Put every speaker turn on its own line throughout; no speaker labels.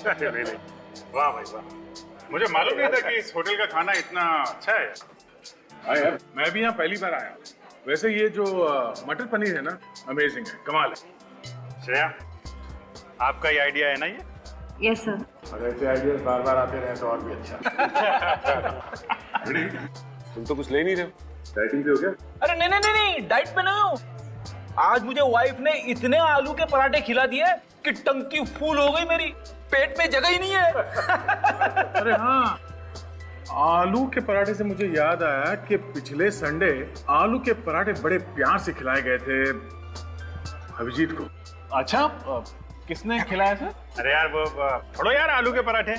अरे नहीं, वाह भाई वाह, मुझे मालूम नहीं था कि इस होटल का खाना इतना अच्छा है। हाँ यार, मैं भी यहाँ पहली बार आया हूँ। वैसे ये जो मटर पनीर है ना, अमेजिंग है, कमाल है। श्रेया, आपका ये आइडिया है ना ये?
Yes sir.
अगर ऐसे आइडिया बार बार आते रहे तो और भी अच्छा। तुम तो कुछ ले नहीं रहे हो, डाइटिंग पे हो क्या?
अरे नहीं नहीं नहीं, डाइट पे नहीं हूँ। आज मुझे वाइफ ने इतने आलू के पराठे खिला दिए कि टंकी फुल हो गई मेरी, पेट में जगह ही नहीं है।
अरे हाँ, आलू के पराठे से मुझे याद आया कि पिछले संडे आलू के पराठे बड़े प्यार से खिलाए गए थे अभिजीत को।
अच्छा, किसने खिलाया सर?
अरे यार वो छोड़ो यार आलू के पराठे।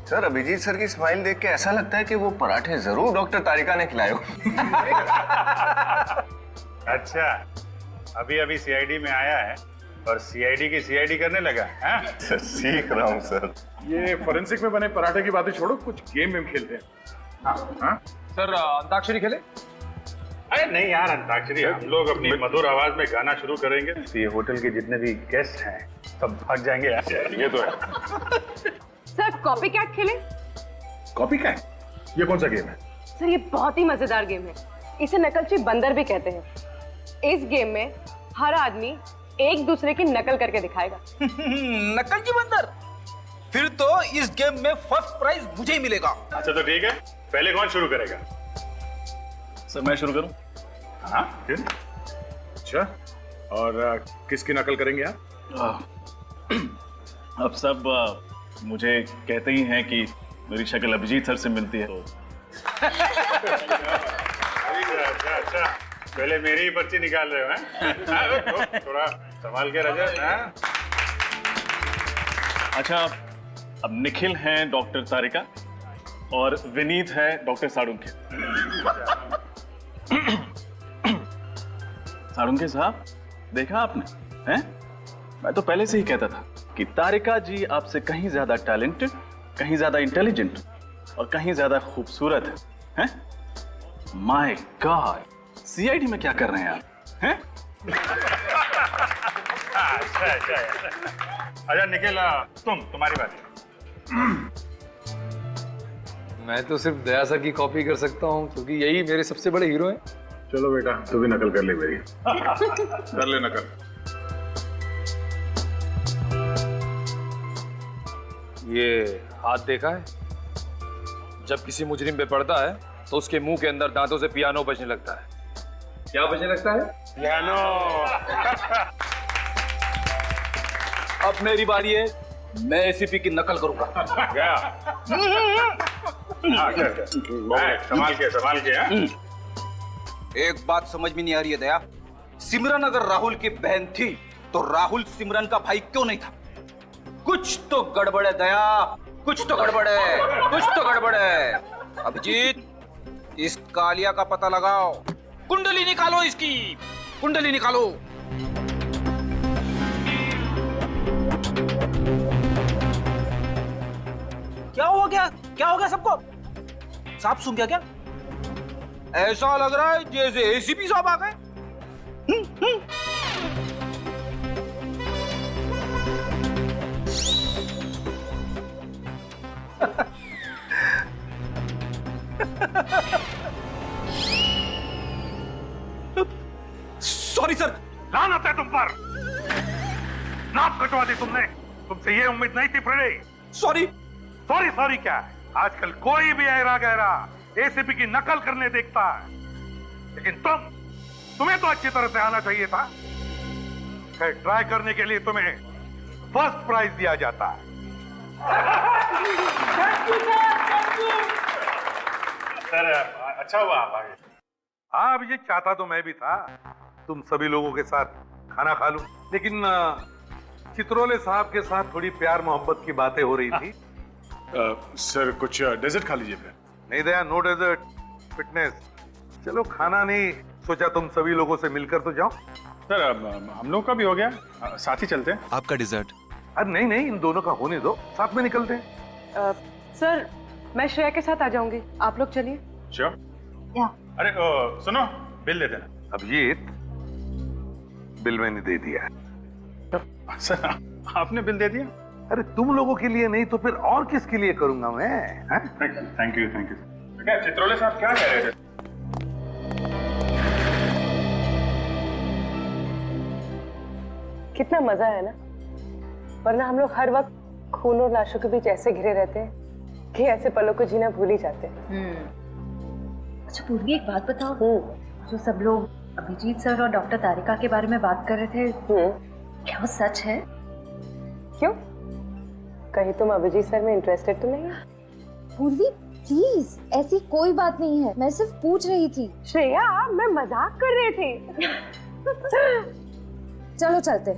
सर, अभिजीत सर की स्माइल देख के ऐसा लगता है कि वो पराठे जरूर डॉक्टर तारिका ने खिलाए हो।
अच्छा, अभी अभी सीआईडी में आया है और सीआईडी की सीआईडी करने लगा है?
सर, सीख रहा हूँ सर।
ये फोरेंसिक में बने पराठे की बातें छोड़ो, कुछ गेम वेम खेलते हैं। हाँ हाँ
सर, अंताक्षरी खेले?
अरे नहीं यार, अंताक्षरी हम लोग अपनी मधुर आवाज में गाना शुरू करेंगे तो ये होटल के जितने भी गेस्ट हैं सब भाग जाएंगे यार। ये तो है।
सर, कॉपी कैट खेले?
Copy cat? ये कौन सा गेम है?
सर, ये बहुत ही मजेदार गेम है। इसे नकलची बंदर भी कहते हैं। इस गेम में हर आदमी एक दूसरे की नकल करके दिखाएगा।
नकलची बंदर? फिर तो इस गेम में फर्स्ट प्राइज मुझे ही मिलेगा।
अच्छा तो ठीक है, पहले कौन शुरू करेगा?
सर मैं शुरू करूं?
हाँ फिर? अच्छा, और किसकी नकल करेंगे आप?
अब सब मुझे कहते ही हैं कि मेरी शक्ल अभिजीत सर से मिलती है, तो
अच्छा, पहले मेरी ही पर्ची निकाल रहे हो हैं? थोड़ा संभाल के रजत।
अच्छा, अब निखिल हैं डॉक्टर तारिका और विनीत है डॉक्टर साळुंखे। साळुंखे साहब, देखा आपने? हैं? मैं तो पहले से ही कहता था कि तारिका जी आपसे कहीं ज्यादा टैलेंटेड, कहीं ज्यादा इंटेलिजेंट और कहीं ज्यादा खूबसूरत है। हैं? माय गॉड, सीआईडी में क्या कर रहे हैं आप? हैं?
अच्छा निखिल, तुम्हारी बात।
मैं तो सिर्फ दया सर की कॉपी कर सकता हूँ क्योंकि यही मेरे सबसे बड़े हीरो हैं।
चलो बेटा, तू भी नकल कर ले मेरी। कर ले नकल।
ये हाथ देखा है? जब किसी मुजरिम पे पड़ता है तो उसके मुंह के अंदर दांतों से पियानो बजने लगता है। क्या बजने लगता है?
पियानो।
अब मेरी बारी है, मैं एसीपी की नकल करूंगा।
क्या? संभाल के हाँ?
एक बात समझ में नहीं आ रही है दया, सिमरन अगर राहुल की बहन थी तो राहुल सिमरन का भाई क्यों नहीं था? कुछ तो गड़बड़ है दया, कुछ तो गड़बड़ है, कुछ तो गड़बड़ है। अभिजीत, इस कालिया का पता लगाओ, कुंडली निकालो, इसकी कुंडली निकालो। क्या हो गया? क्या हो गया सबको? सांप सूंघ गया क्या? ऐसा लग रहा है जैसे एसीपी साहब आ गए। Sorry sir.
लानत है तुम पर, नाक कटवा दी तुमने। तुमसे ये उम्मीद नहीं थी फ्रेडी।
सॉरी।
सॉरी सॉरी क्या है? आजकल कोई भी ऐरा गहरा एसीपी की नकल करने देखता है, लेकिन तुम्हें तो अच्छी तरह से आना चाहिए था। खैर, ट्राई करने के लिए तुम्हें फर्स्ट प्राइज दिया जाता है। सर अच्छा हुआ आप आ गए। हाँ, अब ये चाहता तो मैं भी था, तुम सभी लोगों के साथ खाना खा लूं, लेकिन चित्रोले साहब के साथ थोड़ी प्यार मोहब्बत की बातें हो रही थी। सर कुछ डेजर्ट खा लीजिए फिर। नहीं दया, नो डेजर्ट, फिटनेस। चलो खाना नहीं, सोचा तुम सभी लोगों से मिलकर तो जाओ। सर हम लोग का भी हो गया, साथ ही चलते हैं।
आपका डिजर्ट?
अरे नहीं नहीं, इन दोनों का होने दो, साथ में निकलते हैं।
सर, मैं श्रेया के साथ आ जाऊंगी, आप लोग चलिए।
श्योर। अरे सुनो, बिल दे देना। अभिजीत, बिल मैंने दे दिया। सर आपने बिल दे दिया? अरे तुम लोगों के लिए नहीं तो फिर और किसके लिए करूंगा मैं? हैं?
थैंक यू क्या चित्रोले साहब क्या कह रहे थे?
कितना मजा है ना, वरना हम लोग हर वक्त खून और लाशों के बीच ऐसे घिरे रहते हैं कि ऐसे पलों को जीना भूल ही जाते हैं।
अच्छा पूर्वी, एक बात बताओ, जो सब लोग अभिजीत सर और डॉक्टर तारिका के बारे में बात कर रहे थे, क्या वो सच है?
क्यों, कहीं तुम अभिजीत सर में इंटरेस्टेड तो नहीं है?
पूर्वी प्लीज, ऐसी कोई बात नहीं है, मैं सिर्फ पूछ रही थी।
श्रेया, मैं मजाक कर रही थी।
चलो चलते।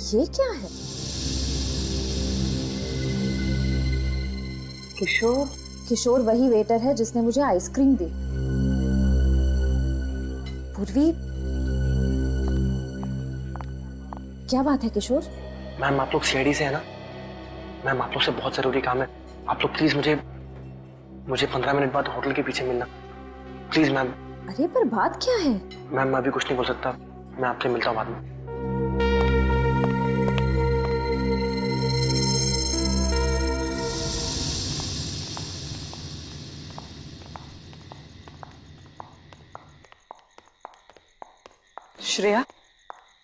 ये क्या है?
किशोर?
किशोर वही वेटर है जिसने मुझे आइसक्रीम दी। पूर्वी, क्या बात है किशोर?
मैम आप लोग सीआईडी से है ना? मैम आप लोग से बहुत जरूरी काम है, आप लोग प्लीज मुझे 15 मिनट बाद होटल के पीछे मिलना प्लीज मैम।
अरे पर बात क्या है?
मैम मैं अभी कुछ नहीं बोल सकता, मैं आपसे मिलता हूँ बाद में।
श्रेया,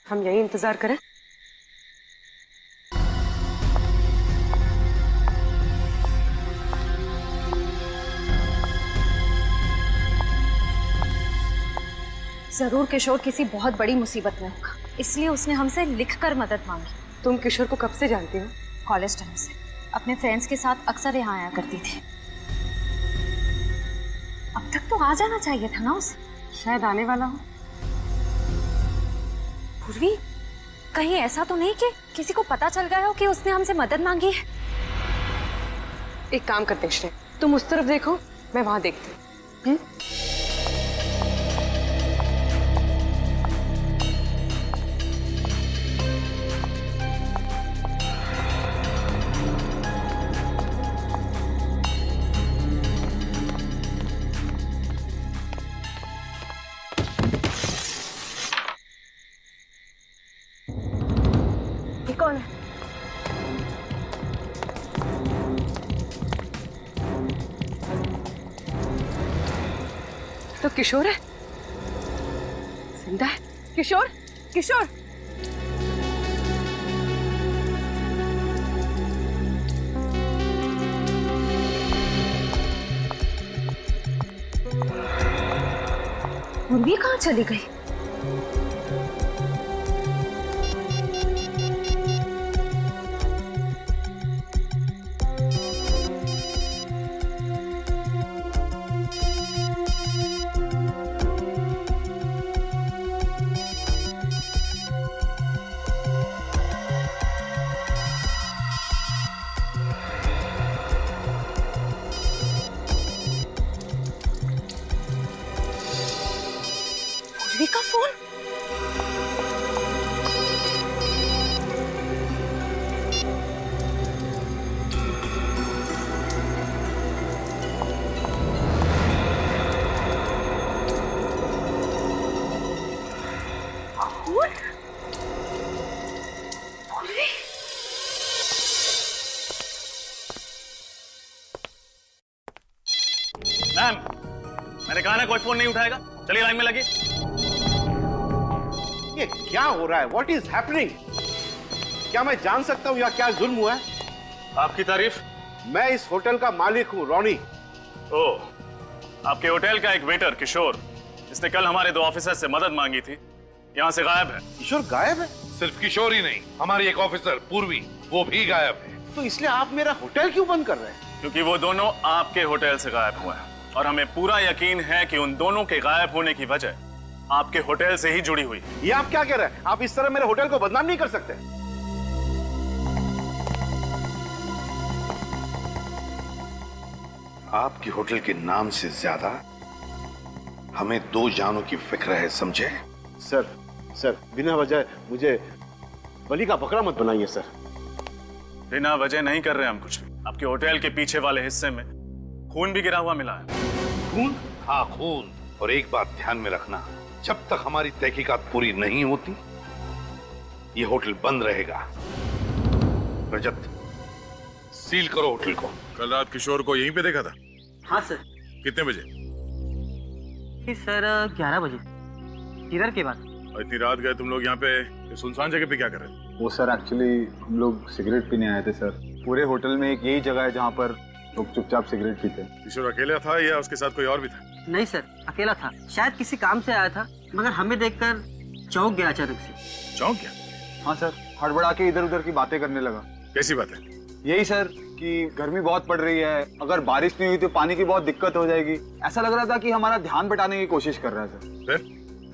हम यही इंतजार करें?
जरूर किशोर किसी बहुत बड़ी मुसीबत में होगा, इसलिए उसने हमसे लिखकर मदद मांगी।
तुम किशोर को कब से जानती हो?
कॉलेज टाइम से, अपने फ्रेंड्स के साथ अक्सर यहाँ आया करती थी। अब तक तो आ जाना चाहिए था ना उसे।
शायद आने वाला हो।
पूर्वी, कहीं ऐसा तो नहीं कि किसी को पता चल गया हो कि उसने हमसे मदद मांगी है?
एक काम करते हैं श्रेया, तुम उस तरफ देखो, मैं वहां देखती हूँ। कौन है? तो किशोर है, जिंदा है। किशोर, किशोर,
पूर्वी कहाँ चली गई? का फोन?
मैम, मैंने कहा ना कोई फोन नहीं उठाएगा, चलिए लाइन में लगी।
ये क्या हो रहा है? What is happening? क्या मैं जान सकता हूँ यहाँ क्या जुल्म हुआ है?
आपकी तारीफ?
मैं इस होटल का मालिक हूँ, रॉनी।
ओह, आपके होटल का एक वेटर किशोर, जिसने कल हमारे 2 ऑफिसर से मदद मांगी थी, यहाँ से गायब है।
किशोर गायब है?
सिर्फ किशोर ही नहीं, हमारी एक ऑफिसर पूर्वी, वो भी गायब है।
तो इसलिए आप मेरा होटल क्यों बंद कर रहे हैं?
क्योंकि वो दोनों आपके होटल से गायब हुए हैं और हमें पूरा यकीन है कि उन दोनों के गायब होने की वजह आपके होटल से ही जुड़ी हुई।
ये आप क्या कह रहे हैं? आप इस तरह मेरे होटल को बदनाम नहीं कर सकते।
आपके होटल के नाम से ज्यादा हमें 2 जानों की फिक्र है, समझे?
सर बिना वजह मुझे बलि का बकरा मत बनाइए सर।
बिना वजह नहीं कर रहे हम कुछ भी। आपके होटल के पीछे वाले हिस्से में खून भी गिरा हुआ मिला है।
खून? हाँ, खून। और एक बात ध्यान में रखना, जब तक हमारी तहकीकात पूरी नहीं होती ये होटल बंद रहेगा। रजत, सील करो होटल को।
कल रात किशोर को यहीं पे देखा था?
हाँ सर।
कितने बजे?
सर 11 बजे, किधर के बाद।
और इतनी रात गए तुम लोग यहाँ पे ये सुनसान जगह पे क्या कर रहे थे?
वो सर एक्चुअली हम लोग सिगरेट पीने आए थे सर। पूरे होटल में एक यही जगह है जहाँ पर लोग चुपचाप सिगरेट पीते हैं।
किशोर अकेला था या उसके साथ कोई और भी था?
नहीं सर, अकेला था। शायद किसी काम से आया था, मगर हमें देखकर चौंक गया अचानक से।
चौंक गया?
हाँ सर, हड़बड़ा के इधर उधर की बातें करने लगा।
कैसी बात है?
यही सर कि गर्मी बहुत पड़ रही है, अगर बारिश नहीं हुई तो पानी की बहुत दिक्कत हो जाएगी। ऐसा लग रहा था कि हमारा ध्यान बटाने की कोशिश कर रहा है सर।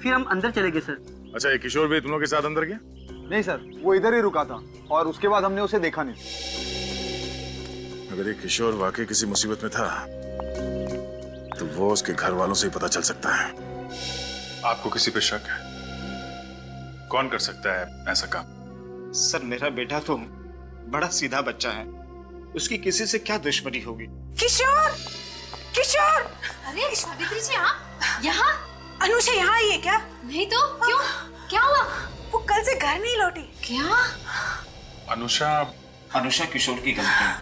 फिर हम अंदर चले गए सर।
अच्छा, ये किशोर भी तुम लोग के साथ अंदर गया?
नहीं सर, वो इधर ही रुका था और उसके बाद हमने उसे देखा नहीं।
अगर ये किशोर वाकई किसी मुसीबत में था तो वो उसके घर वालों से ही पता चल सकता है। आपको किसी पे शक है? कौन कर सकता है ऐसा काम?
सर मेरा बेटा तो बड़ा सीधा बच्चा है, उसकी किसी से क्या दुश्मनी होगी।
किशोर, किशोर!
अरे सावित्री जी आप यहाँ?
अनुषा यहाँ आई है क्या?
नहीं तो क्यों, क्या हुआ?
वो कल से घर नहीं लौटी।
क्या?
अनुषा किशोर की गलती है।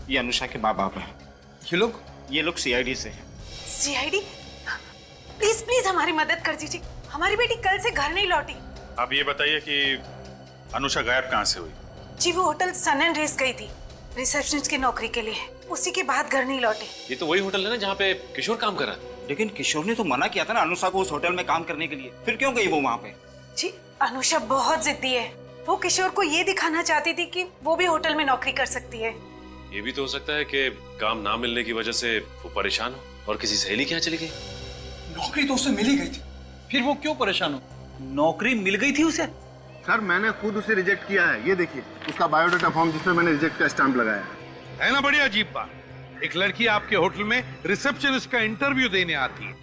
ये अनुषा के माँ बाप हैं। ये लोग सीआईडी से हैं।
सीआईडी? प्लीज प्लीज हमारी मदद कर दीजिए, हमारी बेटी कल से घर नहीं लौटी।
आप ये बताइए कि अनुषा गायब कहाँ से हुई?
जी वो होटल सन एंड रेस गई थी रिसेप्शनिस्ट की नौकरी के लिए, उसी के बाद घर नहीं लौटे।
ये तो वही होटल है ना जहाँ पे किशोर काम कर रहा था।
लेकिन किशोर ने तो मना किया था ना अनुषा को उस होटल में काम करने के लिए, फिर क्यों गई वो वहाँ पे?
जी अनुषा बहुत जिद्दी है, वो किशोर को ये दिखाना चाहती थी कि वो भी होटल में नौकरी कर सकती है।
ये भी तो हो सकता है कि काम ना मिलने की वजह से वो परेशान हो और किसी सहेली के यहाँ चली गई।
नौकरी तो उसे मिल ही गई थी, फिर वो क्यों परेशान हो? नौकरी मिल गई थी उसे?
सर मैंने खुद उसे रिजेक्ट किया है, ये देखिए उसका बायोडाटा फॉर्म जिसमें मैंने रिजेक्ट का स्टैंप लगाया
है ना। बड़ी अजीब बात, एक लड़की आपके होटल में रिसेप्शनिस्ट का इंटरव्यू देने आती है,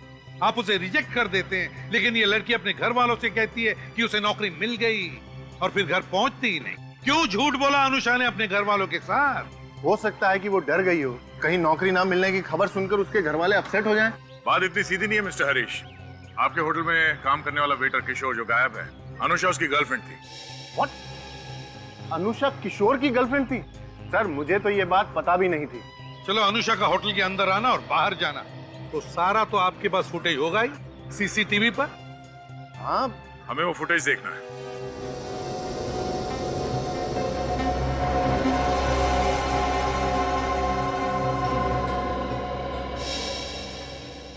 आप उसे रिजेक्ट कर देते हैं, लेकिन ये लड़की अपने घर वालों से कहती है कि उसे नौकरी मिल गई और फिर घर पहुंचती ही नहीं। क्यों झूठ बोला अनुषा ने अपने घर वालों के साथ?
हो सकता है कि वो डर गई हो, कहीं नौकरी ना मिलने की खबर सुनकर उसके घर वाले अपसेट हो जाएं।
बात इतनी सीधी नहीं है मिस्टर हरीश। आपके होटल में काम करने वाला वेटर किशोर जो गायब है, अनुषा उसकी गर्लफ्रेंड थी।
व्हाट? अनुषा किशोर की गर्लफ्रेंड थी? सर मुझे तो ये बात पता भी नहीं थी।
चलो अनुषा का होटल के अंदर आना और बाहर जाना, तो सारा तो आपके पास फुटेज होगा ही सीसीटीवी पर।
हाँ
हमें वो फुटेज देखना है।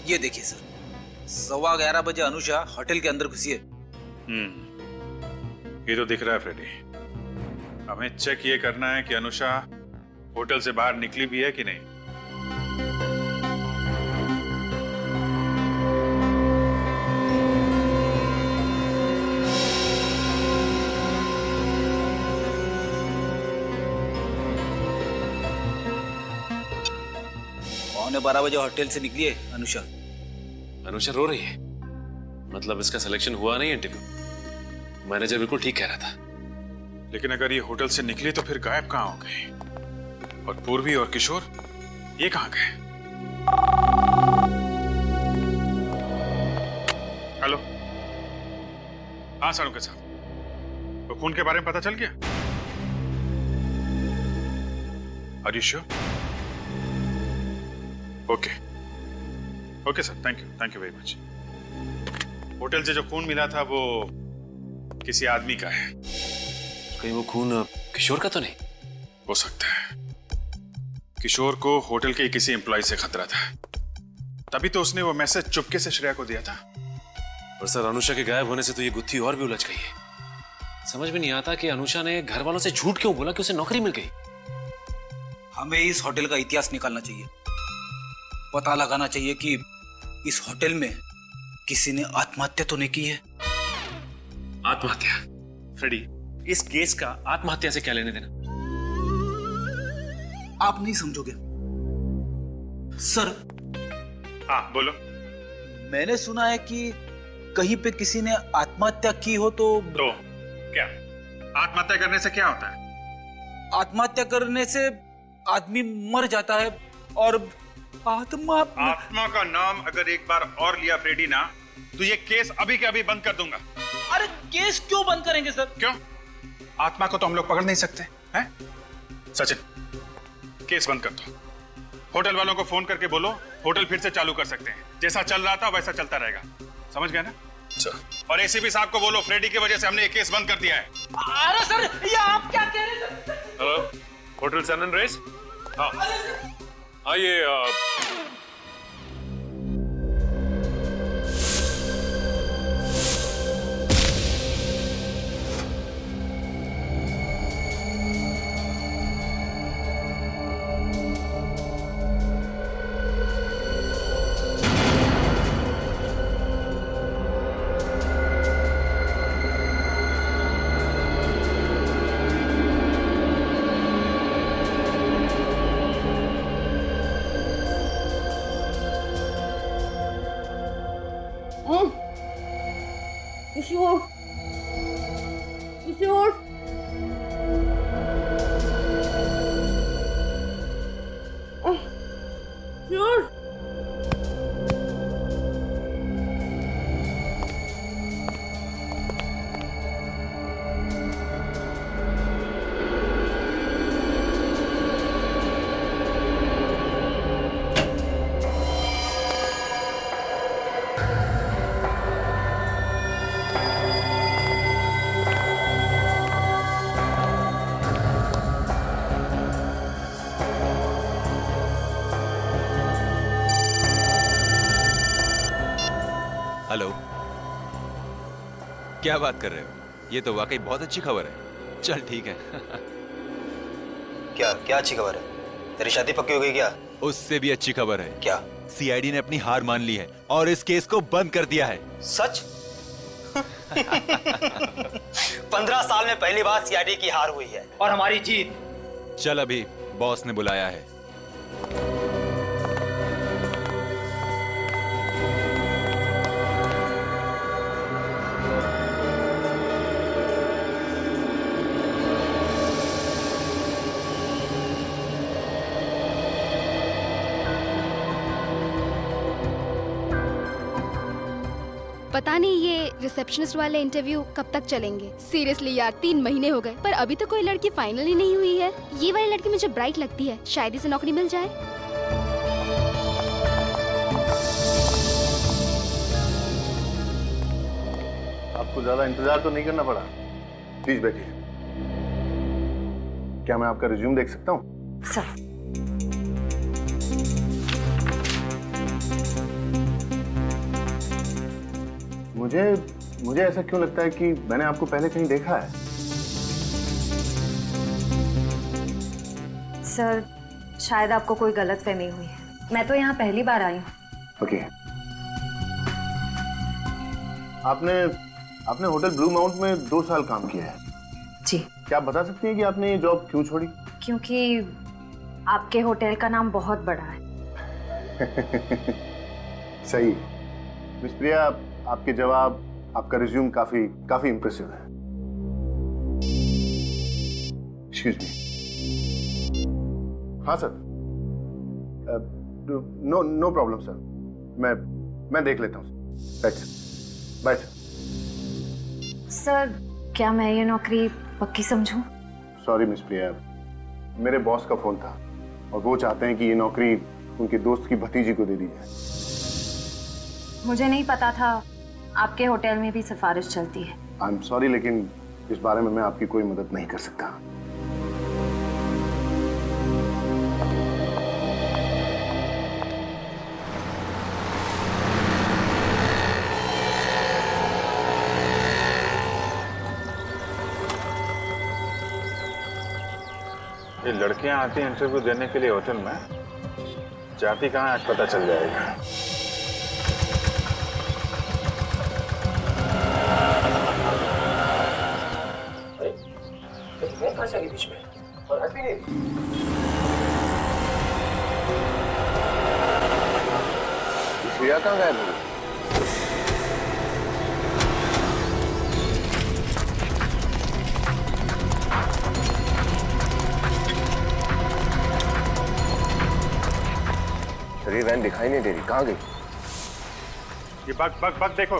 ये देखिए सर, 11:15 बजे अनुषा होटल के अंदर घुसी है।
ये तो दिख रहा है फ्रेडी। हमें चेक ये करना है कि अनुषा होटल से बाहर निकली भी है कि नहीं।
पौने 12 बजे होटल से निकली है अनुषा।
अनुषा रो रही है, मतलब इसका सिलेक्शन हुआ नहीं इंटरव्यू। मैनेजर बिल्कुल ठीक कह रहा था।
लेकिन अगर ये होटल से निकली तो फिर गायब कहाँ हो गई? और पूर्वी और किशोर ये कहाँ गए? हेलो, हाँ सारू के साथ। तो खून के बारे में पता चल गया? Are you sure? Okay okay sir, thank you very much. Hotel से जो खून मिला था वो किसी आदमी का है।
कहीं वो खून किशोर का तो नहीं?
हो सकता है। किशोर को होटल के किसी एम्प्लॉय से खतरा था, तभी तो उसने वो मैसेज चुपके से श्रेया को दिया था।
और सर अनुषा के गायब होने से तो ये गुत्थी और भी उलझ गई है। समझ में नहीं आता कि अनुषा ने घर वालों से झूठ क्यों बोला कि उसे नौकरी मिल गई।
हमें इस होटल का इतिहास निकालना चाहिए, पता लगाना चाहिए कि इस होटल में किसी ने आत्महत्या तो नहीं की है।
आत्महत्या? फ्रेडी, इस केस का आत्महत्या से क्या लेने देना?
आप नहीं समझोगे सर।
हाँ बोलो।
मैंने सुना है कि कहीं पे किसी ने आत्महत्या की हो तो
क्या आत्महत्या करने से क्या होता है?
आत्महत्या करने से आदमी मर जाता है और आत्मा
का नाम अगर एक बार और लिया फ्रेडी ना, तो ये केस अभी के अभी बंद कर दूंगा।
अरे केस क्यों बंद करेंगे सर?
क्यों? आत्मा को तो हम लोग पकड़ नहीं सकते हैं? सचिन, केस बंद कर दो। होटल वालों को फोन करके बोलो होटल फिर से चालू कर सकते हैं। जैसा चल रहा था वैसा चलता रहेगा। समझ गए ना? और एसीपी साहब को बोलो फ्रेडी की वजह से हमने ये केस बंद कर दिया है।
अरे सर, ये आप क्या कह रहे हैं sir?
Hello, hotel sun and race? हाँ हाँ, ये
किशोर, किशोर, किशोर,
हेलो, क्या बात कर रहे हो? ये तो वाकई बहुत अच्छी खबर है। चल ठीक है।
क्या क्या अच्छी खबर है? तेरी शादी पक्की हो गई क्या?
उससे भी अच्छी खबर है।
क्या?
सीआईडी ने अपनी हार मान ली है और इस केस को बंद कर दिया है।
सच? 15 साल में पहली बार सीआईडी की हार हुई है और हमारी जीत।
चल, अभी बॉस ने बुलाया है।
पता नहीं ये रिसेप्शनिस्ट वाले इंटरव्यू कब तक चलेंगे। सीरियसली यार, 3 महीने हो गए पर अभी तो कोई लड़की फाइनल ही नहीं हुई है। ये वाली लड़की मुझे ब्राइट लगती है, शायद इसे नौकरी मिल जाए।
आपको ज्यादा इंतजार तो नहीं करना पड़ा। प्लीज बैठिए। क्या मैं आपका रिज्यूम देख सकता हूँ?
सर,
मुझे ऐसा क्यों लगता है कि मैंने आपको पहले कहीं देखा है?
सर शायद आपको कोई गलतफहमी हुई है। मैं तो यहाँ पहली बार आई हूँ।
ओके। आपने होटल ब्लू माउंट में 2 साल काम किया है।
जी।
क्या आप बता सकती हैं कि आपने ये जॉब क्यों छोड़ी?
क्योंकि आपके होटल का नाम बहुत बड़ा है।
सही। मिस प्रिया, आपके जवाब, आपका रिज्यूम काफी इंप्रेसिव है। Excuse me. हाँ सर। No problem sir. मैं देख लेता हूँ। Bye sir.
सर क्या मैं ये नौकरी पक्की समझूं?
सॉरी मिस प्रिया, मेरे बॉस का फोन था और वो चाहते हैं कि ये नौकरी उनके दोस्त की भतीजी को दे दी जाए।
मुझे नहीं पता था आपके होटल में भी सिफारिश चलती है।
आई एम सॉरी, लेकिन इस बारे में मैं आपकी कोई मदद नहीं कर सकता।
ये लड़कियां आती हैं इंटरव्यू देने के लिए होटल में, जाती कहाँ आज पता चल जाएगा।
बीच में और हैप्पी नहीं थी।
प्रिया कहाँ गायब हो गई? शरीर वैन दिखाई नहीं दे रही, कहाँ गई?
ये बग देखो।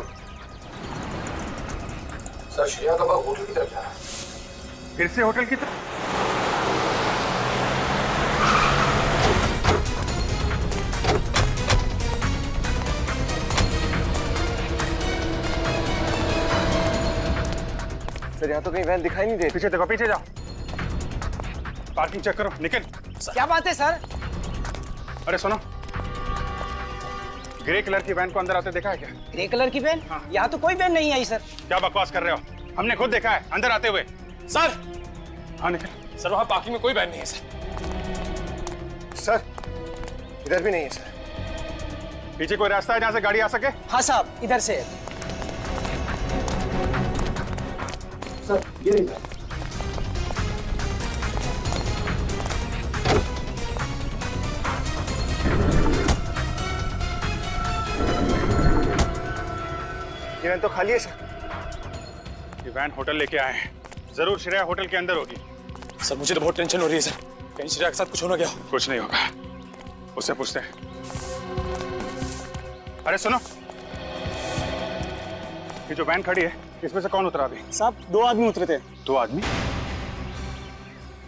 सर श्रेया का बग होटल की तरफ जा रहा है।
फिर से होटल की तरफ?
सर यहाँ तो कहीं वैन दिखाई नहीं दे।
पीछे देखो, पीछे जाओ, पार्किंग चेक करो। निखिल,
क्या बात है सर?
अरे सुनो, ग्रे कलर की वैन को अंदर आते देखा है क्या?
ग्रे कलर की वैन? यहाँ तो कोई वैन नहीं आई सर।
क्या बकवास कर रहे हो? हमने खुद देखा है अंदर आते हुए।
सर,
हाँ निखिल।
सर वहाँ पार्किंग में कोई वैन नहीं है सर।
सर इधर भी नहीं है सर।
पीछे कोई रास्ता है जहाँ से गाड़ी आ सके?
हाँ साहब, इधर से। सर ये नहीं सर।
ये वैन तो खाली है सर। ये वैन होटल लेके आए हैं, जरूर श्रेया होटल के अंदर होगी।
सर मुझे तो बहुत टेंशन हो रही है सर, कहीं श्रेया के साथ कुछ हो ना गया।
कुछ नहीं होगा, उससे पूछते हैं। अरे सुनो, ये जो वैन खड़ी है इसमें से कौन उतरा अभी?
साहब 2 आदमी उतरे थे।
2 आदमी?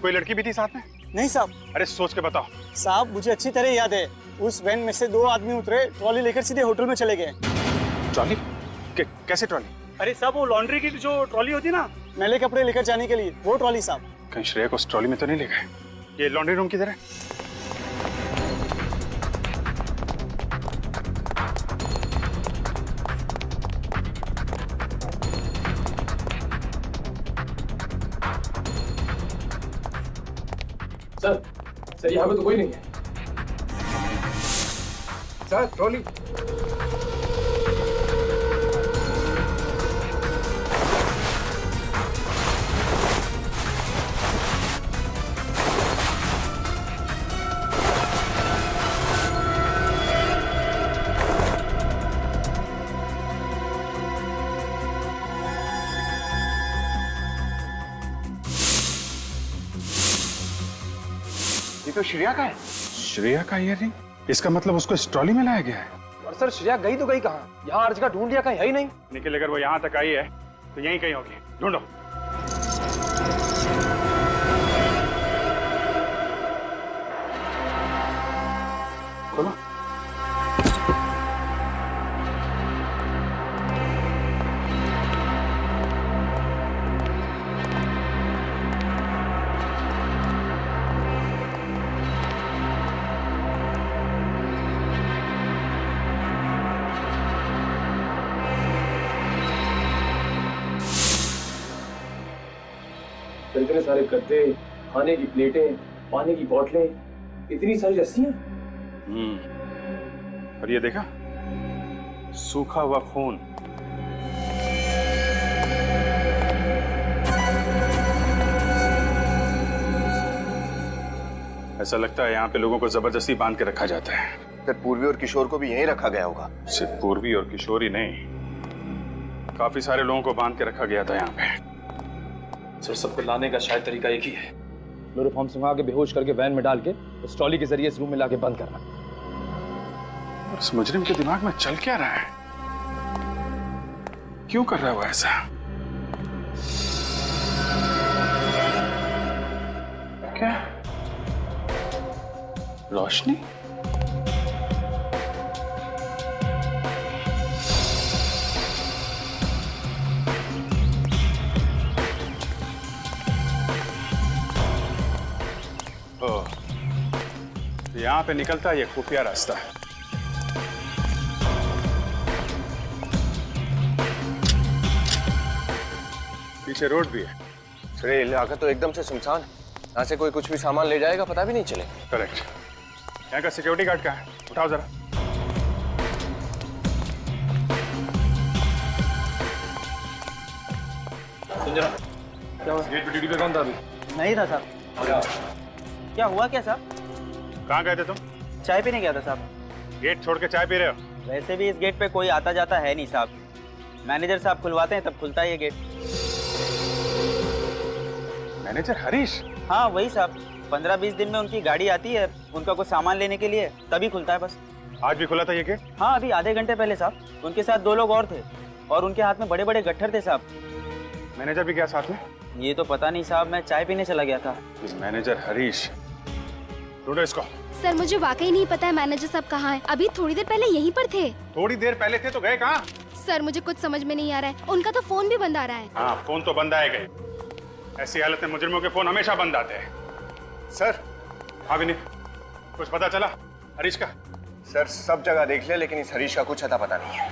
कोई लड़की भी थी साथ में?
नहीं साहब।
अरे सोच के बताओ।
साहब मुझे अच्छी तरह याद है, उस वैन में से 2 आदमी उतरे, ट्रॉली लेकर सीधे होटल में चले गए।
ट्रॉली? कैसे ट्रॉली?
अरे साहब वो लॉन्ड्री की जो ट्रॉली होती है ना, मैले कपड़े लेकर जाने के लिए, वो ट्रॉली साहब।
कहीं श्रेया को उस ट्रॉली में तो नहीं ले गए? ये लॉन्ड्री रूम किधर है?
सर यहाँ पे तो कोई नहीं है। Sir trolley.
ये तो श्रेया का है। श्रेया का ईयररिंग? इसका मतलब उसको इस ट्रॉली में लाया गया है।
और सर श्रेया गई तो गई कहाँ? यहाँ हर जगह ढूंढ लिया, कहीं है ही नहीं।
निखिल, अगर वो यहाँ तक आई है तो यहीं कहीं होगी, ढूंढो। खोलो।
इतने सारे गद्दे, खाने की प्लेटें, पानी की बोतलें, इतनी सारी रस्सियां।
और ये देखा, सूखा हुआ खून। ऐसा लगता है यहाँ पे लोगों को जबरदस्ती बांध के रखा जाता है।
फिर पूर्वी और किशोर को भी यहीं रखा गया होगा।
सिर्फ पूर्वी और किशोर ही नहीं, काफी सारे लोगों को बांध के रखा गया था यहाँ पे।
सर सबको लाने का शायद तरीका एक ही है, क्लोरोफॉर्म सुंघा के बेहोश करके वैन में डाल के उस ट्रॉली के जरिए इस रूम में लाके बंद करना।
और इस मुजरिम के दिमाग में चल क्या रहा है? क्यों कर रहा है वो ऐसा? क्या रोशनी? यहाँ पे निकलता है ये खुफिया रास्ता। पीछे रोड भी है।
अरे इलाका तो एकदम से सुनसान है, यहाँ से कोई कुछ भी सामान ले जाएगा पता भी नहीं चले।
करेक्ट। यहाँ का सिक्योरिटी गार्ड कहाँ है? उठाओ जरा।
संजना, क्या हुआ? गेट पे ड्यूटी पे कौन था अभी?
नहीं था साहब। क्या हुआ क्या साहब?
कहाँ गए थे तुम?
चाय पीने गया था साहब।
गेट छोड़ के चाय पी रहे हो?
वैसे भी इस गेट पे कोई आता जाता है नहीं साहब, मैनेजर साहब खुलवाते हैं तब खुलता है ये गेट।
मैनेजर हरीश?
हाँ वही साहब, 15-20 दिन में उनकी गाड़ी आती है उनका कुछ सामान लेने के लिए, तभी खुलता है बस।
आज भी खुला था ये गेट?
हाँ अभी आधे घंटे पहले साहब। उनके साथ 2 लोग और थे और उनके हाथ में बड़े बड़े गट्ठर थे साहब।
मैनेजर भी गया साथ में?
ये तो पता नहीं साहब, मैं चाय पीने चला गया था।
मैनेजर हरीश, ढूंढो इसको।
सर मुझे वाकई नहीं पता है मैनेजर साहब कहाँ हैं। अभी थोड़ी देर पहले यहीं पर थे।
थोड़ी देर पहले थे तो गए कहाँ?
सर मुझे कुछ समझ में नहीं आ रहा है, उनका तो फोन भी बंद आ रहा है।
हाँ, फोन तो बंद आएगा। ऐसी हालत में मुजरिमों के फोन हमेशा बंद आते हैं। सर, हाँ विनीत, कुछ पता चला हरीश का?
सर सब जगह देख लिया, लेकिन इस हरीश का कुछ अता पता नहीं है।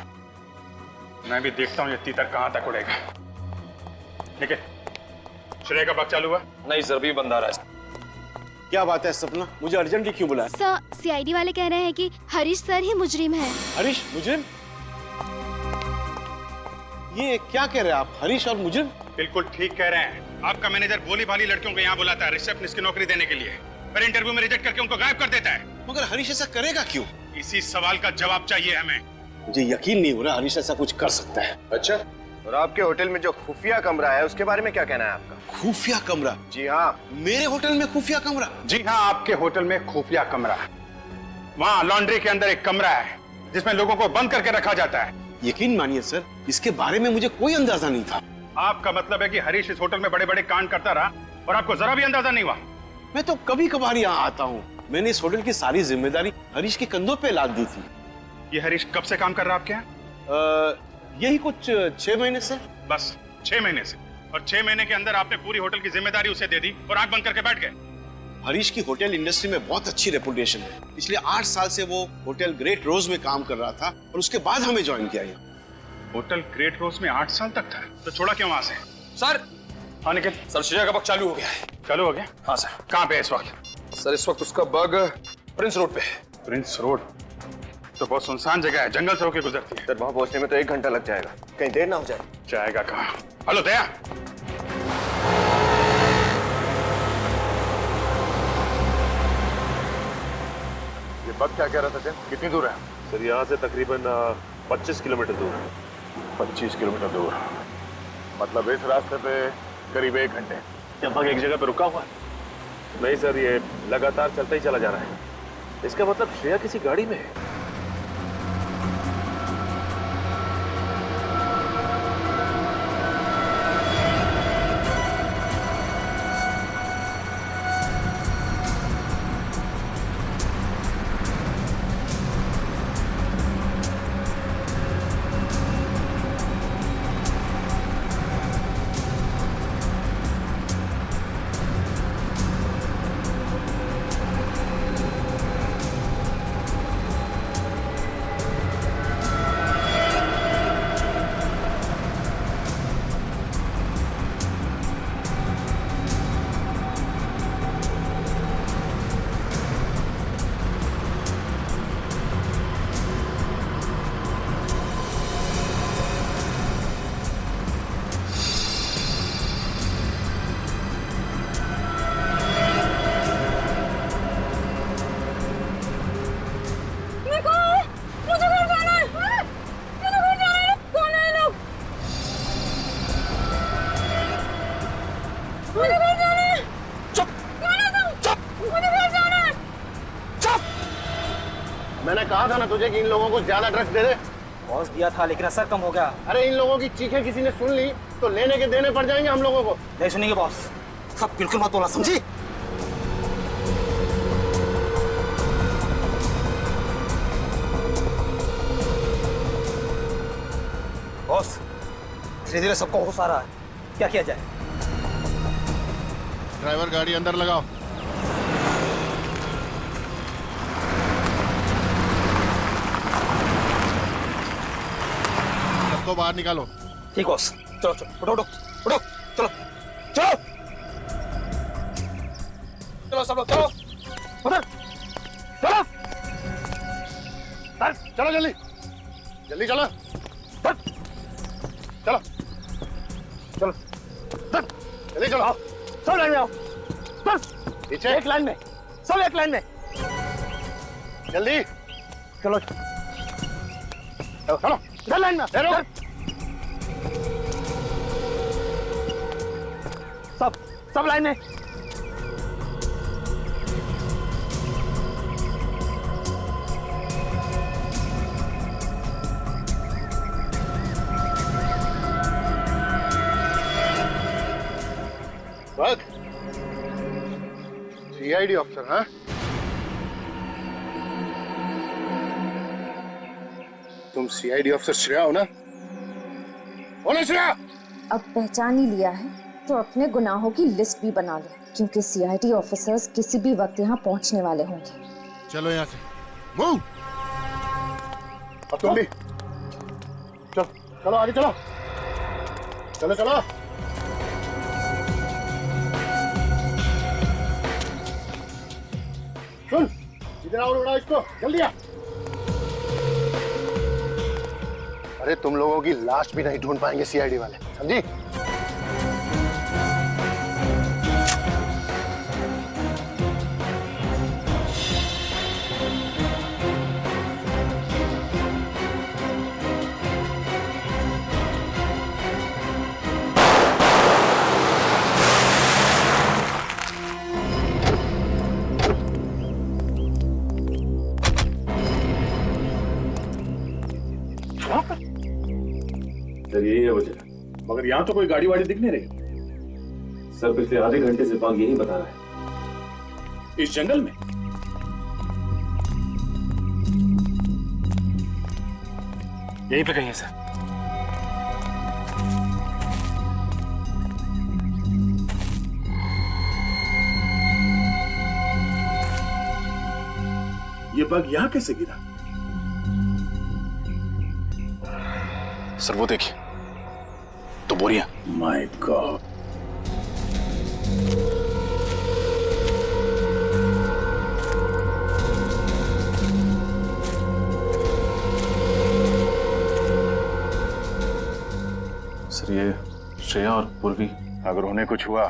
मैं भी देखता हूँ ये तीतर कहाँ तक उड़ेगा। ठीक है, श्रेय का वक्त चालू हुआ?
नहीं सर, भी बंद आ रहा है।
क्या बात है सपना, मुझे अर्जेंटली क्यों बुलाया?
सर सीआईडी वाले कह रहे हैं कि हरीश सर ही मुजरिम है।
हरीश मुजरिम? ये क्या कह रहे हैं आप, हरीश और मुजरिम?
बिल्कुल ठीक कह रहे हैं। आपका मैनेजर भोली भाली लड़कियों को यहाँ बुलाता है रिसेप्शनिस्ट की नौकरी देने के लिए, फिर इंटरव्यू में रिजेक्ट करके उनको गायब कर देता है।
मगर हरीश ऐसा करेगा क्यों?
इसी सवाल का जवाब चाहिए हमें।
मुझे यकीन नहीं हो रहा हरीश ऐसा कुछ कर सकता है।
अच्छा, और आपके होटल में जो खुफिया कमरा है उसके बारे में क्या कहना है आपका?
खुफिया कमरा?
जी हाँ।
मेरे होटल में खुफिया कमरा?
जी हाँ, आपके होटल में खुफिया कमरा। वहाँ लॉन्ड्री के अंदर एक कमरा है जिसमें लोगों को बंद करके रखा जाता है।
यकीन मानिए सर, इसके बारे में मुझे कोई अंदाजा नहीं था।
आपका मतलब है कि हरीश इस होटल में बड़े बड़े कांड करता रहा और आपको जरा भी अंदाजा नहीं हुआ?
मैं तो कभी कभार यहाँ आता हूँ। मैंने इस होटल की सारी जिम्मेदारी हरीश के कंधों पे लाद दी थी।
ये हरीश कब से काम कर रहा है आपके यहाँ?
यही कुछ 6 महीने से।
बस 6 महीने से? और 6 महीने के अंदर आपने पूरी होटल की जिम्मेदारी उसे दे दी और आंख बंद करके बैठ गए?
हरीश की होटल इंडस्ट्री में बहुत अच्छी रेपुटेशन है। पिछले 8 साल से वो होटल ग्रेट रोज में काम कर रहा था और उसके बाद हमें ज्वाइन किया यहाँ।
होटल ग्रेट रोज में 8 साल तक था, तो छोड़ा क्यों वहां से?
सर,
हाँ निखिल।
सर श्रेया का बग चालू हो गया है।
चालू हो गया?
हाँ सर।
कहाँ पे है इस वक्त?
सर इस वक्त उसका बग प्रिंस रोड पे है।
प्रिंस रोड तो बहुत सुनसान जगह है, जंगल से होकर गुजरती है।
सर वहां पहुंचने में तो 1 घंटा लग जाएगा, कहीं देर ना हो जाए।
जाएगा कहाँ? हेलो दया,
ये बग क्या कह रहा था सर? कितनी दूर है?
सर यहाँ से तकरीबन 25 किलोमीटर दूर है।
25 किलोमीटर दूर, मतलब इस रास्ते पे करीब 1 घंटे।
क्या बग एक जगह पे रुका हुआ है? नहीं सर, ये लगातार चलता ही चला जा रहा है। इसका मतलब श्रेया किसी गाड़ी में है।
मैंने कहा था ना तुझे कि इन लोगों को ज्यादा ड्रग्स दे दे।
बॉस दिया था लेकिन असर कम हो गया।
अरे इन लोगों की चीखें किसी ने सुन ली तो लेने के देने पड़ जाएंगे हम लोगों को।
नहीं सुनेंगे बॉस। सब बिल्कुल मत बोला, समझी? बॉस धीरे धीरे सबको होश आ रहा है, क्या किया जाए?
ड्राइवर गाड़ी अंदर लगाओ। सबको बाहर निकालो।
ठीक बॉस। चलो चलो, उठो उठो उठो, चलो चलो चलो सब लोग चलो उधर चलो।
चलो जल्दी जल्दी चलो चलो चलो जल्दी चलो। सब लाइन में आओ, पीछे एक लाइन में, सब एक लाइन में, जल्दी चलो चलो इधर लाइन में ठहरो। सब लाइन में। दीपक, सीआईडी ऑफिसर, हाँ? तुम सीआईडी ऑफिसर श्रेया हो ना? हो ना श्रेया?
अब पहचान ही लिया है तो अपने गुनाहों की लिस्ट भी बना ले, क्योंकि सीआईडी ऑफिसर्स किसी भी वक्त यहाँ पहुँचने वाले होंगे।
चलो यहाँ से, मूव। अब तुम भी चलो, चलो आगे चलो, चलो चलो। सुन, इधर आओ, उड़ाओ इसको, जल्दी आ। अरे तुम लोगों की लाश भी नहीं ढूंढ पाएंगे सीआईडी वाले, समझी?
सर यही है वजह, मगर यहाँ तो कोई गाड़ी वाड़ी दिख नहीं रही। सर पिछले आधे घंटे से बाग यही बता रहा है, इस जंगल में।
यहीं पे कहीं है सर।
ये बाग यहाँ कैसे गिरा?
सर वो देखिए, तो बोरियां।
My God.
सर ये श्रेया और पूर्वी,
अगर उन्हें कुछ हुआ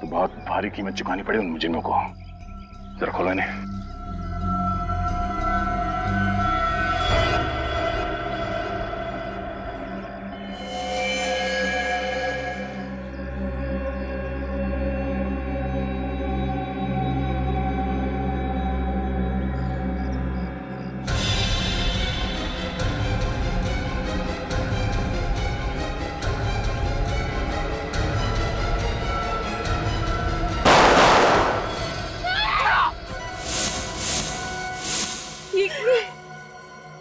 तो बहुत भारी कीमत चुकानी पड़े उन मुजरिमों को। जरा खोलो इन्हें।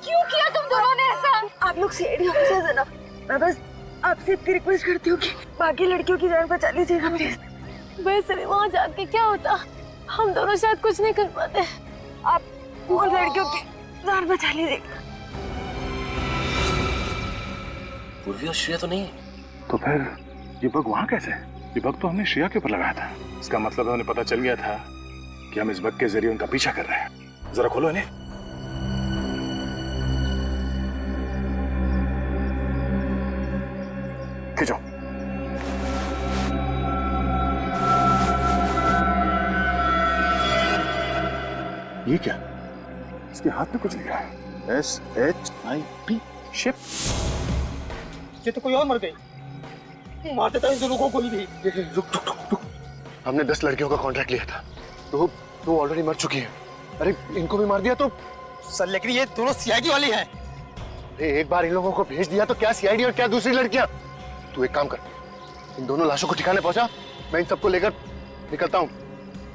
क्यों किया तुम दोनों ने ऐसा? आप लोग सीआईडी ऑफिसर्स है ना, मैं बस आपसे इतनी रिक्वेस्ट करती हूँ कि बाकी लड़कियों की जान बचा लीजिएगा प्लीज।
वैसे भी वहाँ जाके क्या होता, हम दोनों शायद कुछ नहीं कर पाते।
आप वो लड़कियों की जान बचा लीजिएगा।
पूर्वी और श्रेया तो नहीं है।
तो फिर ये बग वहां कैसे? ये बग तो हमने श्रेया के ऊपर लगाया था। इसका मतलब है उन्हें पता चल गया था कि हम इस बग के जरिए उनका पीछा कर रहे हैं। जरा खोलो इन्हें। खींचो। ये क्या? इसके हाथ में कुछ लिखा है, SHIP, शिप।
ये तो कोई और मर गई। मार देता इन दोनों को गोली भी। रुक। हमने 10 लड़कियों का कॉन्ट्रैक्ट लिया था, तो वो ऑलरेडी मर चुकी है। अरे इनको भी मार दिया तो सर, लेकिन ये दोनों सीआईडी वाली हैं। अरे एक बार इन लोगों को भेज दिया तो क्या सीआईडी और क्या दूसरी लड़कियां। तू एक काम कर, इन दोनों लाशों को ठिकाने पहुंचा, मैं इन सबको लेकर निकलता हूँ।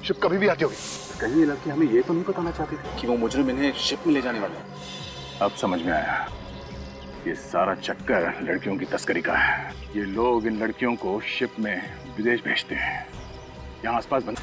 शिप कभी भी आती होगी।
कहीं ये लड़की हमें ये तो नहीं बताना चाहती थी
कि वो मुजरिम इन्हें शिप में ले जाने वाले हैं।
अब समझ में आया, ये सारा चक्कर लड़कियों की तस्करी का है। ये लोग इन लड़कियों को शिप में विदेश भेजते हैं। यहाँ आसपास बंद।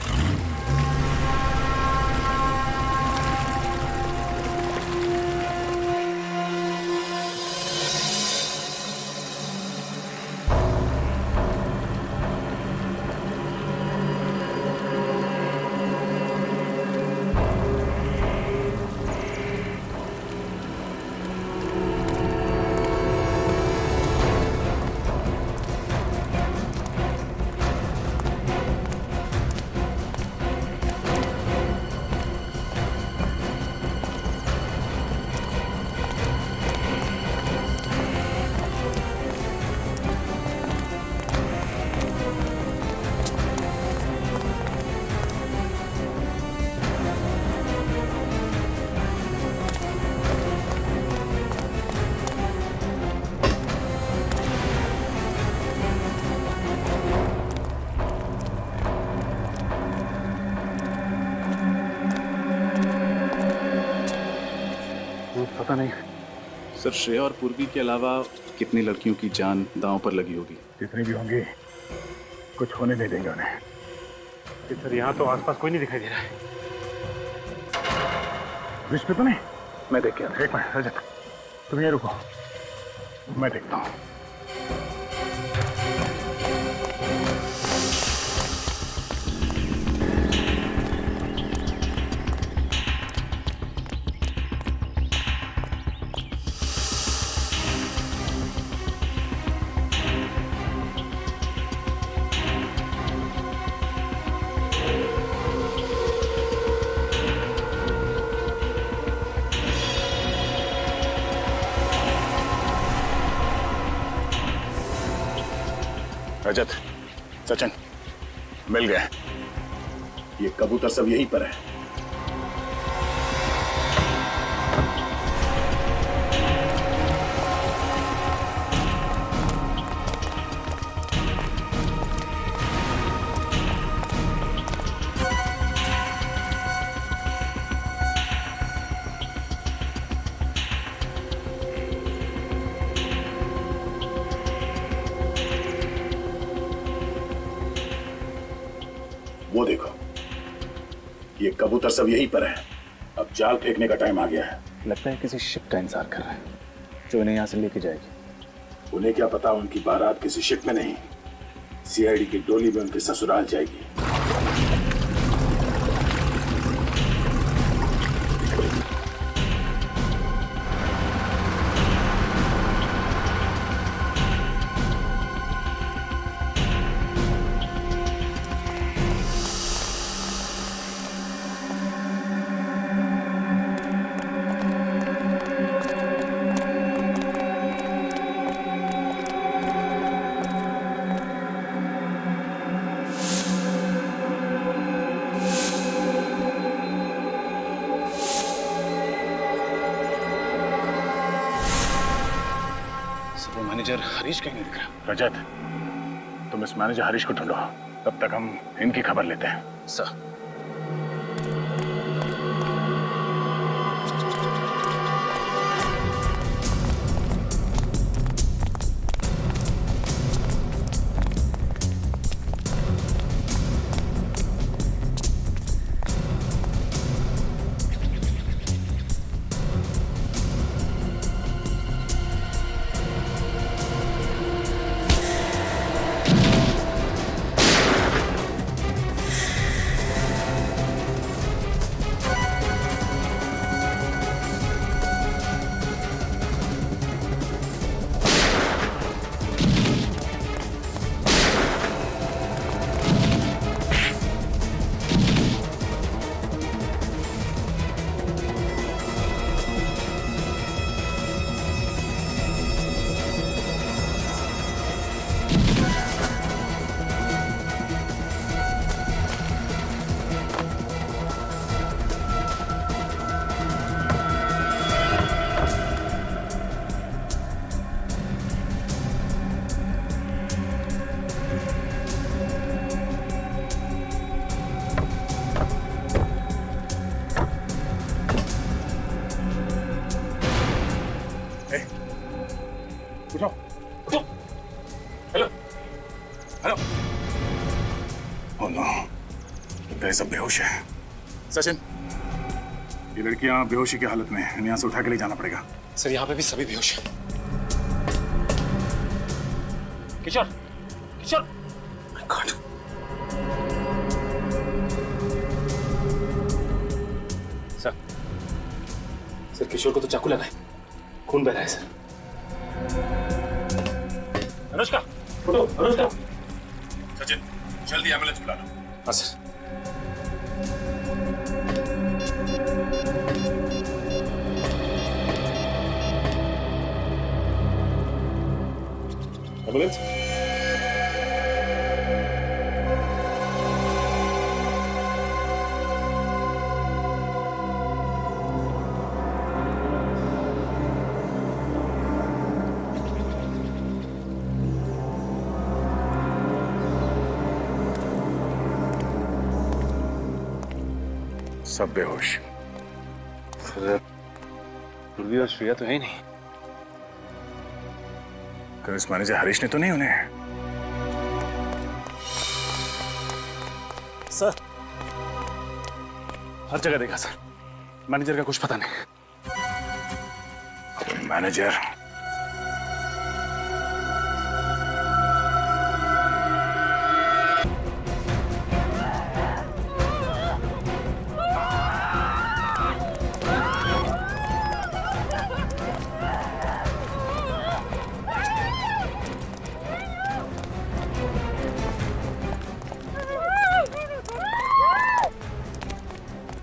पता नहीं सर, श्रेया और पूर्वी के अलावा कितनी लड़कियों की जान दांव पर लगी होगी।
जितनी भी होंगी कुछ होने नहीं देंगे उन्हें।
सर यहाँ तो आसपास कोई नहीं दिखाई दे रहा है।
विश पे तो नहीं?
मैं देख के आता हूं।
एक मिनट रजत, तुम ये रुको, मैं देखता हूँ। रजत, सचिन, मिल गए। ये कबूतर सब यहीं पर है। वो देखो, ये कबूतर सब यहीं पर है। अब जाल फेंकने का टाइम आ गया है।
लगता है किसी शिप का इंतजार कर रहे हैं जो इन्हें यहाँ से लेके जाएगी।
उन्हें क्या पता उनकी बारात किसी शिप में नहीं, सीआईडी की डोली में उनके ससुराल जाएगी।
मैनेजर हरीश कहीं नहीं दिख रहा।
रजत, तुम इस मैनेजर हरीश को ढूंढो, तब तक हम इनकी खबर लेते हैं।
सर।
सब बेहोश है। सचिन, ये लड़कियां बेहोशी की हालत में, इन्हें यहाँ से उठा के ले जाना पड़ेगा।
सर यहाँ पे भी सभी बेहोश हैं। किशोर, किशोर, My God। सर किशोर को तो चाकू लगा है, खून बह रहा है सर। अनुष्का, उठो, अनुष्का।
सचिन, जल्दी एम्बुलेंस बुला लो।
हाँ सर।
एम्बुलेंस। सब बेहोश।
सर पूर्वी और श्रेया तो है ही नहीं।
करिश्मा मैनेजर हरीश ने तो नहीं उन्हें?
सर, हर जगह देखा सर, मैनेजर का कुछ पता नहीं।
मैनेजर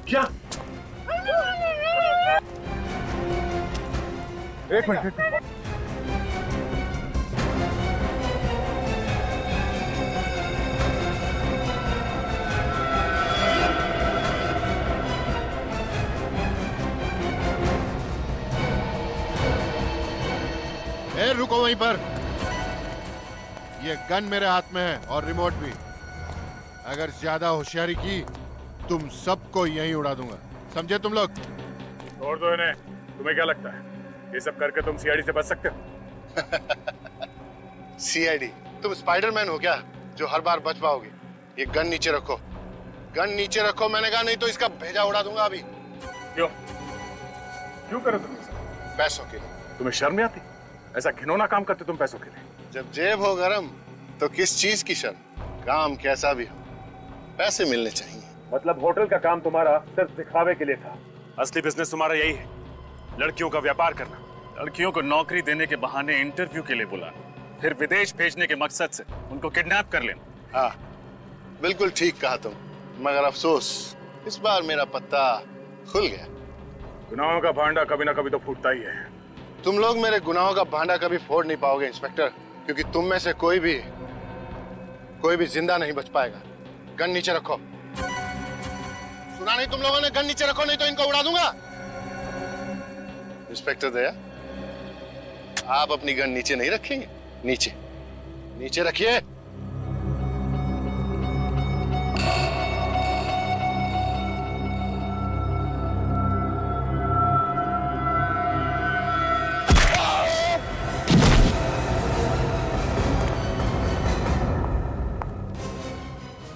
क्या?
एक मिनट।
रुको वहीं पर। ये गन मेरे हाथ में है और रिमोट भी। अगर ज्यादा होशियारी की तुम सबको यहीं उड़ा दूंगा, समझे तुम लोग?
छोड़ दो इन्हें। तुम्हें क्या लगता है ये सब करके तुम सीआईडी से बच सकते हो?
सीआईडी? तुम स्पाइडरमैन हो क्या जो हर बार बच पाओगे? ये गन नीचे रखो, गन नीचे रखो मैंने कहा, नहीं तो इसका भेजा उड़ा दूंगा अभी।
क्यों क्यों करो तुम?
पैसों के लिए।
तुम्हें शर्म नहीं आती? ऐसा घिनौना काम करते तुम पैसों के लिए?
जब जेब हो गरम तो किस चीज की शर्म? काम कैसा भी हो, पैसे मिलने चाहिए।
मतलब होटल का काम तुम्हारा सिर्फ दिखावे के लिए था? असली बिजनेस तुम्हारा यही है, लड़कियों का व्यापार करना।
लड़कियों को नौकरी देने के बहाने इंटरव्यू के लिए बुलाना, फिर विदेश भेजने के मकसद से उनको किडनैप कर लेना।
हाँ, बिल्कुल ठीक कहा तुम, मगर अफसोस इस बार मेरा पत्ता खुल गया।
गुनाहों का भांडा कभी ना कभी तो फूटता ही है।
तुम लोग मेरे गुनाहों का भांडा कभी फोड़ नहीं पाओगे इंस्पेक्टर, क्योंकि तुम में से कोई भी जिंदा नहीं बच पाएगा। गन नीचे रखो। सुना नहीं तुम लोगों ने? गन नीचे रखो नहीं तो इनको उड़ा दूंगा। इंस्पेक्टर दया, आप अपनी गन नीचे नहीं रखेंगे? नीचे रखिए।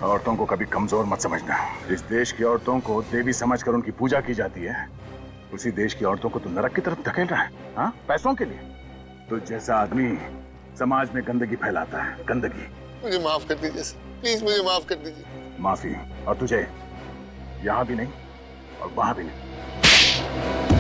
औरतों को कभी कमजोर मत समझना। जिस देश की औरतों को देवी समझकर उनकी पूजा की जाती है, उसी देश की औरतों को तो नरक की तरफ धकेल रहा है, हाँ? पैसों के लिए। तो जैसा आदमी समाज में गंदगी फैलाता है, गंदगी।
मुझे माफ कर दीजिए सर, प्लीज मुझे माफ कर दीजिए।
माफी? और तुझे यहाँ भी नहीं और वहां भी नहीं।